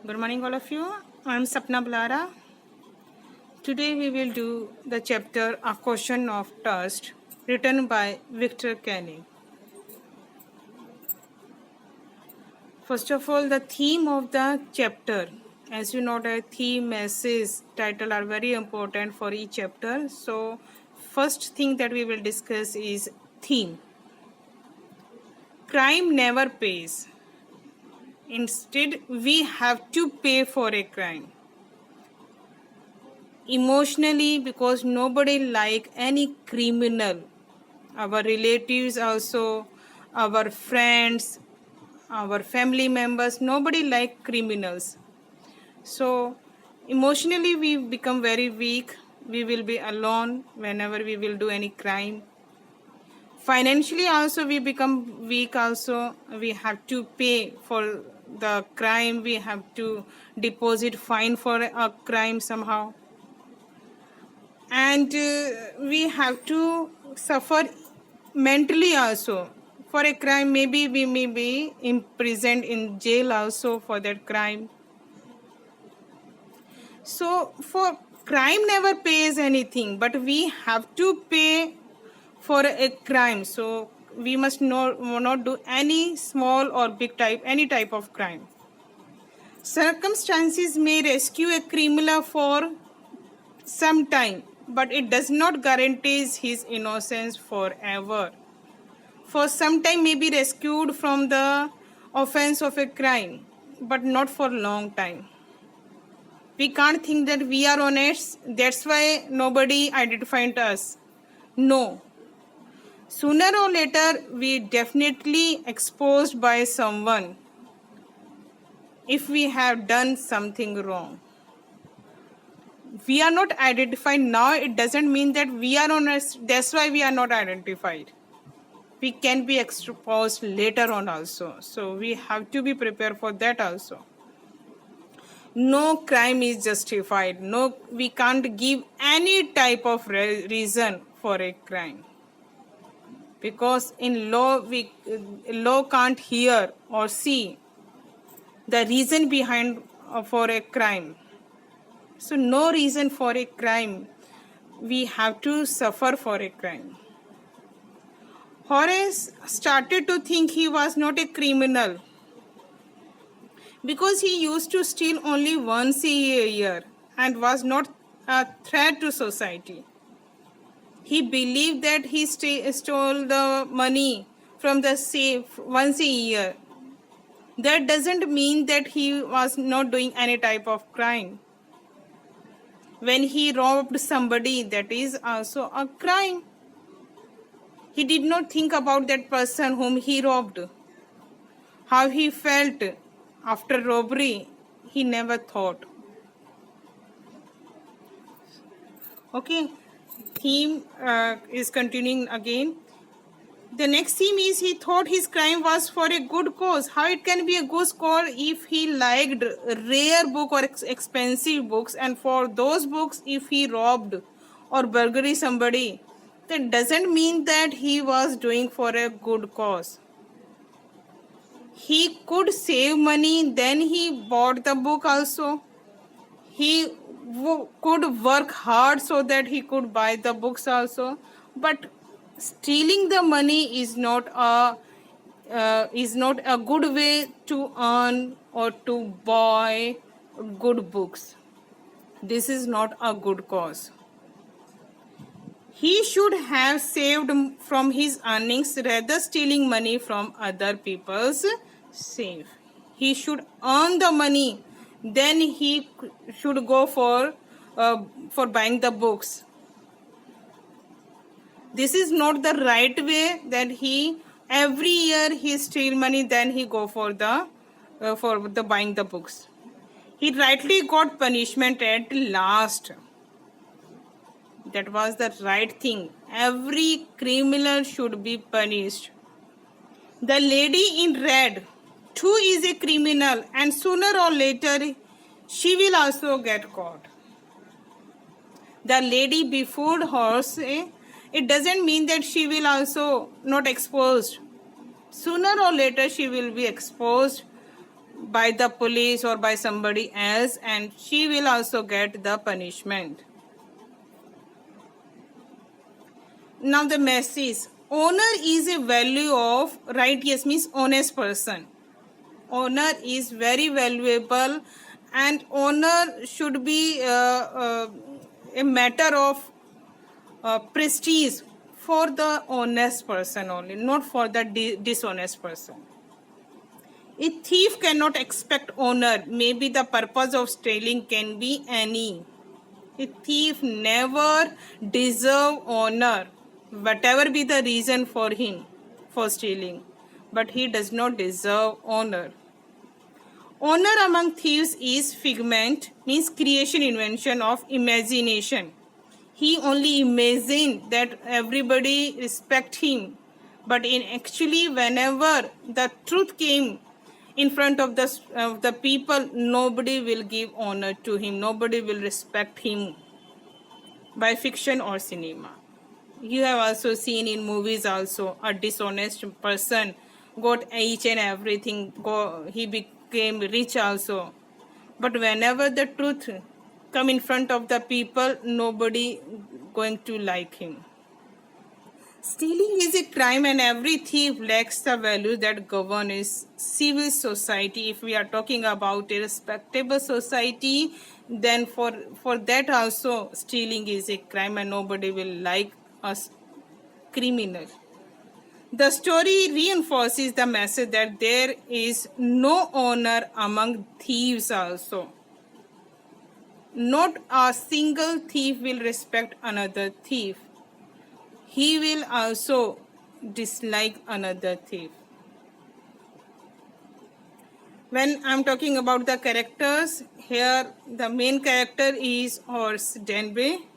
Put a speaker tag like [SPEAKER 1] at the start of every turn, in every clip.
[SPEAKER 1] Good morning, all of you. I am Sapna Blara. Today we will do the chapter A Question of Trust, written by Victor Koenig. First of all, the theme of the chapter. As you know, the theme, message, title are very important for each chapter. So, first thing that we will discuss is theme. Crime never pays. Instead, we have to pay for a crime. Emotionally, because nobody like any criminal, our relatives also, our friends, our family members, nobody like criminals. So emotionally we become very weak, we will be alone whenever we will do any crime. Financially also we become weak, also we have to pay for the crime, we have to deposit fine for a crime somehow, and we have to suffer mentally also for a crime. Maybe we may be imprisoned in jail also for that crime. So for crime never pays anything, but we have to pay for a crime. So we must not do any small or big type, any type of crime. Circumstances may rescue a criminal for some time, but it does not guarantee his innocence forever. For some time may be rescued from the offense of a crime, but not for long time. We can't think that we are honest, that's why nobody identified us. No. Sooner or later, we definitely exposed by someone if we have done something wrong. We are not identified now, it doesn't mean that we are honest, that's why we are not identified. We can be exposed later on also. So we have to be prepared for that also. No crime is justified. No, we can't give any type of reason for a crime. Because in law, law can't hear or see the reason behind for a crime. So no reason for a crime. We have to suffer for a crime. Horace started to think he was not a criminal because he used to steal only once a year and was not a threat to society. He believed that he stole the money from the safe once a year. That doesn't mean that he was not doing any type of crime. When he robbed somebody, that is also a crime. He did not think about that person whom he robbed. How he felt after robbery, he never thought. Okay, theme is continuing again. The next theme is he thought his crime was for a good cause. How it can be a good cause if he liked rare book or expensive books, and for those books if he robbed or burglary somebody, that doesn't mean that he was doing for a good cause. He could save money, then he bought the book also. He could work hard so that he could buy the books also. But stealing the money is not a good way to earn or to buy good books. This is not a good cause. He should have saved from his earnings rather stealing money from other people's save. He should earn the money, then he should go for buying the books. This is not the right way that he every year he steal money, then he go for the buying the books. He rightly got punishment at last. That was the right thing. Every criminal should be punished. The lady in red too is a criminal, and sooner or later she will also get caught. The lady before horse, it doesn't mean that she will also not exposed. Sooner or later she will be exposed by the police or by somebody else, and she will also get the punishment. Now the message: honor is a value of righteous, means honest person. Honor is very valuable, and honor should be a matter of prestige for the honest person only, not for the dishonest person. A thief cannot expect honor. Maybe the purpose of stealing can be any. A thief never deserve honor, whatever be the reason for him for stealing, but he does not deserve honor. Honor among thieves is figment, means creation, invention of imagination. He only imagined that everybody respect him, but in actually whenever the truth came in front of the people, nobody will give honor to him, nobody will respect him by fiction or cinema. You have also seen in movies also, a dishonest person got each and everything, he became rich also. But whenever the truth come in front of the people, nobody going to like him. Stealing is a crime, and every thief lacks the value that govern his civil society. If we are talking about a respectable society, then for that also stealing is a crime, and nobody will like us criminal. The story reinforces the message that there is no honor among thieves also. Not a single thief will respect another thief. He will also dislike another thief. When I'm talking about the characters, here the main character is Horst Denby.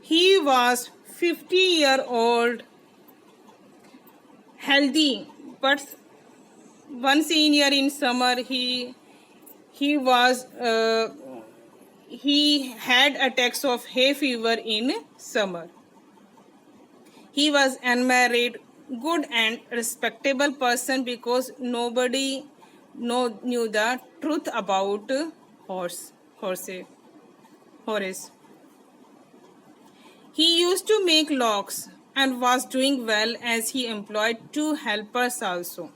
[SPEAKER 1] He was 50-year-old, healthy, but one senior in summer he had attacks of hay fever in summer. He was unmarried, good and respectable person, because nobody knew the truth about Horace. He used to make locks and was doing well, as he employed 2 helpers also.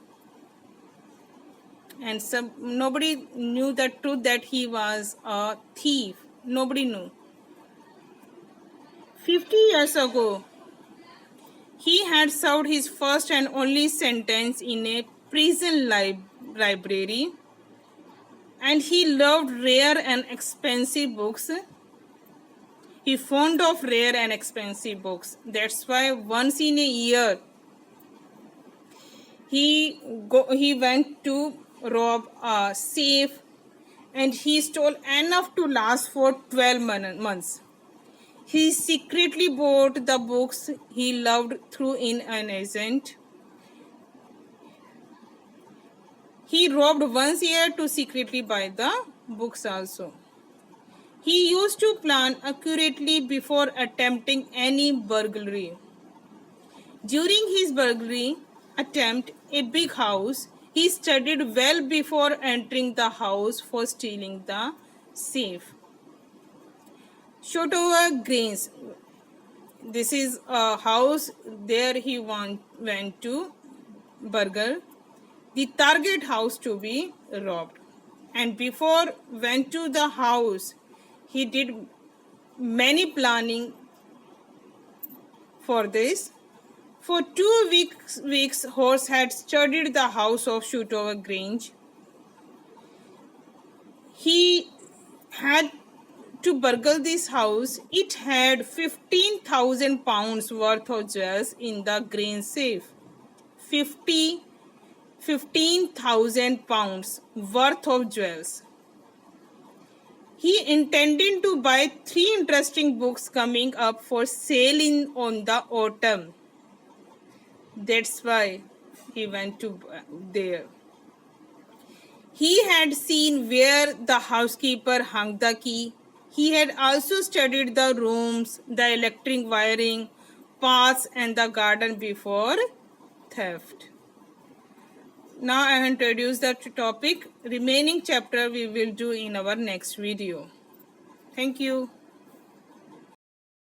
[SPEAKER 1] And nobody knew the truth that he was a thief. Nobody knew. 50 years ago, he had served his first and only sentence in a prison library, and he loved rare and expensive books. He fond of rare and expensive books. That's why once in a year he went to rob a safe, and he stole enough to last for 12 months. He secretly bought the books he loved through in an agent. He robbed once a year to secretly buy the books also. He used to plan accurately before attempting any burglary. During his burglary attempt, a big house, he studied well before entering the house for stealing the safe. Shotover Grange. This is a house, there he went to burgle the target house to be robbed. And before went to the house, he did many planning for this. For 2 weeks, Horse had studied the house of Shotover Grange. He had to burgle this house. It had 15,000 pounds worth of jewels in the Grange safe. 15,000 pounds worth of jewels. He intended to buy 3 interesting books coming up for sale on the autumn. That's why he went to there. He had seen where the housekeeper hung the key. He had also studied the rooms, the electric wiring, paths, and the garden before theft. Now I have introduced the topic. Remaining chapter we will do in our next video. Thank you.